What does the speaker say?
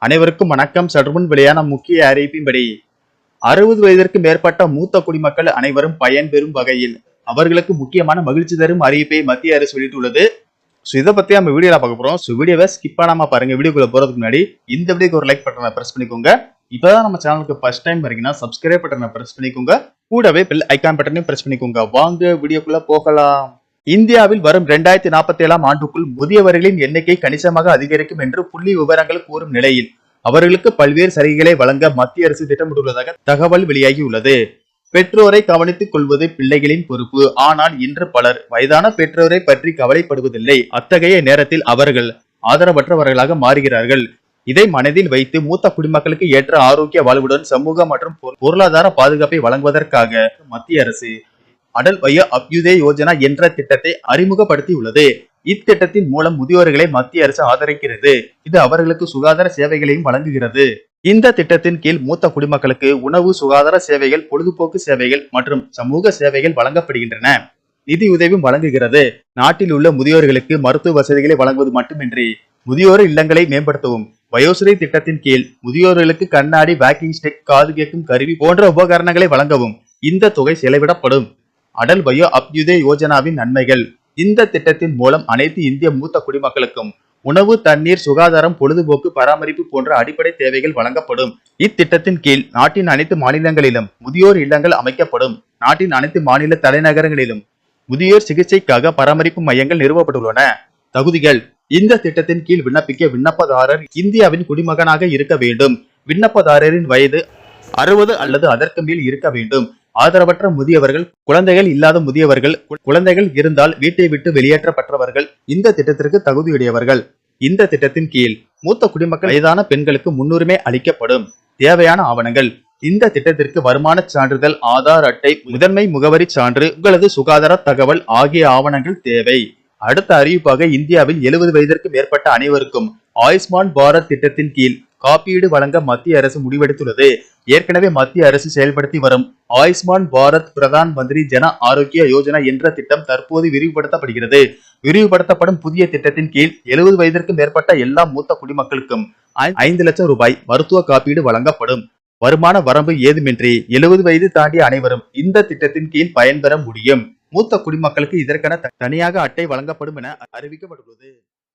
அனைவருக்கும் வணக்கம். சற்றுமுன் வெளியான முக்கிய அறிவிப்பின்படி 60 வயதிற்கு மேற்பட்ட மூத்த குடிமக்கள் அனைவரும் பயன்பெறும் வகையில் அவர்களுக்கு முக்கியமான மகிழ்ச்சி தரும் அறிவிப்பை மத்திய அரசு வெளியிட்டுள்ளது. இதை பத்தி நம்ம வீடியோல பார்க்க போறோம். வீடியோவை ஸ்கிப் பண்ணாம பாருங்க. வீடியோக்குள்ள போறதுக்கு முன்னாடி இந்த வீடியோக்கு ஒரு லைக் பட்டனை பிரஸ் பண்ணிக்கோங்க. இப்பதான் நம்ம சேனலுக்கு ஃபர்ஸ்ட் டைம் வரீங்கன்னா சப்ஸ்கிரைப் பட்டனை பிரஸ் பண்ணிக்கோங்க. கூடவே பெல் ஐகான் பட்டனையும் பிரஸ் பண்ணிக்கோங்க. வாங்க வீடியோக்குள்ள போகலாம். இந்தியாவில் வரும் 2047 ஆண்டுக்குள் முதியவர்களின் எண்ணிக்கை கணிசமாக அதிகரிக்கும் என்று புள்ளி விவரங்கள் கூறும் நிலையில் அவர்களுக்கு பல்வேறு சலுகைகளை வழங்க மத்திய அரசு திட்டமிட்டுள்ளதாக தகவல் வெளியாகியுள்ளது. பெற்றோரை கவனித்துக் கொள்வது பிள்ளைகளின் பொறுப்பு. ஆனால் இன்று பலர் வயதான பெற்றோரை பற்றி கவலைப்படுவதில்லை. அத்தகைய நேரத்தில் அவர்கள் ஆதரவற்றவர்களாக மாறுகிறார்கள். இதை மனதில் வைத்து மூத்த குடிமக்களுக்கு ஏற்ற ஆரோக்கிய வாழ்வுடன் சமூக மற்றும் பொருளாதார பாதுகாப்பை வழங்குவதற்காக மத்திய அரசு அடல் வய அபியுதய யோஜனா என்ற திட்டத்தை அறிமுகப்படுத்தியுள்ளது. இத்திட்டத்தின் மூலம் முதியோர்களை மத்திய அரசு ஆதரிக்கிறது. இது அவர்களுக்கு சுகாதார சேவைகளையும் வழங்குகிறது. இந்த திட்டத்தின் கீழ் மூத்த குடிமக்களுக்கு உணவு, சுகாதார சேவைகள், பொழுதுபோக்கு சேவைகள் மற்றும் சமூக சேவைகள் வழங்கப்படுகின்றன. நிதியுதவியும் வழங்குகிறது. நாட்டில் உள்ள முதியோர்களுக்கு மருத்துவ வசதிகளை வழங்குவது மட்டுமின்றி முதியோர் இல்லங்களை மேம்படுத்தவும் வயோஸ்ரீ திட்டத்தின் கீழ் முதியோர்களுக்கு கண்ணாடி, வாக்கிங் ஸ்டிக், காது கேட்கும் கருவி போன்ற உபகரணங்களை வழங்கவும் இந்த தொகை செலவிடப்படும். அடல் வயோ அபியுதய யோஜனாவின் நன்மைகள். இந்த திட்டத்தின் மூலம் அனைத்து இந்திய மூத்த குடிமக்களுக்கும் உணவு, தண்ணீர், சுகாதாரம், பொழுதுபோக்கு, பராமரிப்பு போன்ற அடிப்படை தேவைகள் வழங்கப்படும். இத்திட்டத்தின் கீழ் நாட்டின் அனைத்து மாநிலங்களிலும் முதியோர் இல்லங்கள் அமைக்கப்படும். நாட்டின் அனைத்து மாநில தலைநகரங்களிலும் முதியோர் சிகிச்சைக்காக பராமரிப்பு மையங்கள் நிறுவப்பட்டுள்ளன. தகுதிகள். இந்த திட்டத்தின் கீழ் விண்ணப்பிக்க விண்ணப்பதாரர் இந்தியாவின் குடிமகனாக இருக்க வேண்டும். விண்ணப்பதாரரின் வயது 60 அல்லது அதற்கு மேல் இருக்க வேண்டும். ஆதரவற்ற முதியவர்கள், குழந்தைகள் இல்லாத முதியவர்கள், குழந்தைகள் இருந்தால் வீட்டை விட்டு வெளியேற்றப்பட்டவர்கள் இந்த திட்டத்திற்கு தகுதியுடையவர்கள். இந்த திட்டத்தின் கீழ் மூத்த குடிமக்கள் வயதான பெண்களுக்கு முன்னுரிமை அளிக்கப்படும். தேவையான ஆவணங்கள். இந்த திட்டத்திற்கு வருமான சான்றிதழ், ஆதார் அட்டை, முதன்மை முகவரி சான்று, உங்களது சுகாதார தகவல் ஆகிய ஆவணங்கள் தேவை. அடுத்த அறிவிப்பாக இந்தியாவில் 70 வயதிற்கு மேற்பட்ட அனைவருக்கும் ஆயுஷ்மான் பாரத் திட்டத்தின் கீழ் காப்பீடு வழங்க மத்திய அரசு முடிவெடுத்துள்ளது. ஏற்கனவே மத்திய அரசு செயல்படுத்தி வரும் ஆயுஷ்மான் பாரத் பிரதான் மந்திரி ஜன ஆரோக்கிய யோஜனா என்ற திட்டம் தற்போது விரிவுபடுத்தப்படுகிறது. விரிவுபடுத்தப்படும் புதிய திட்டத்தின் கீழ் 70 வயதிற்கு மேற்பட்ட எல்லா மூத்த குடிமக்களுக்கும் 5 லட்சம் ரூபாய் மருத்துவ காப்பீடு வழங்கப்படும். வருமான வரம்பு ஏதுமின்றி 70 வயது தாண்டிய அனைவரும் இந்த திட்டத்தின் கீழ் பயன்பெற முடியும். மூத்த குடிமக்களுக்கு இதற்கென தனியாக அட்டை வழங்கப்படும் என அறிவிக்கப்பட்டுள்ளது.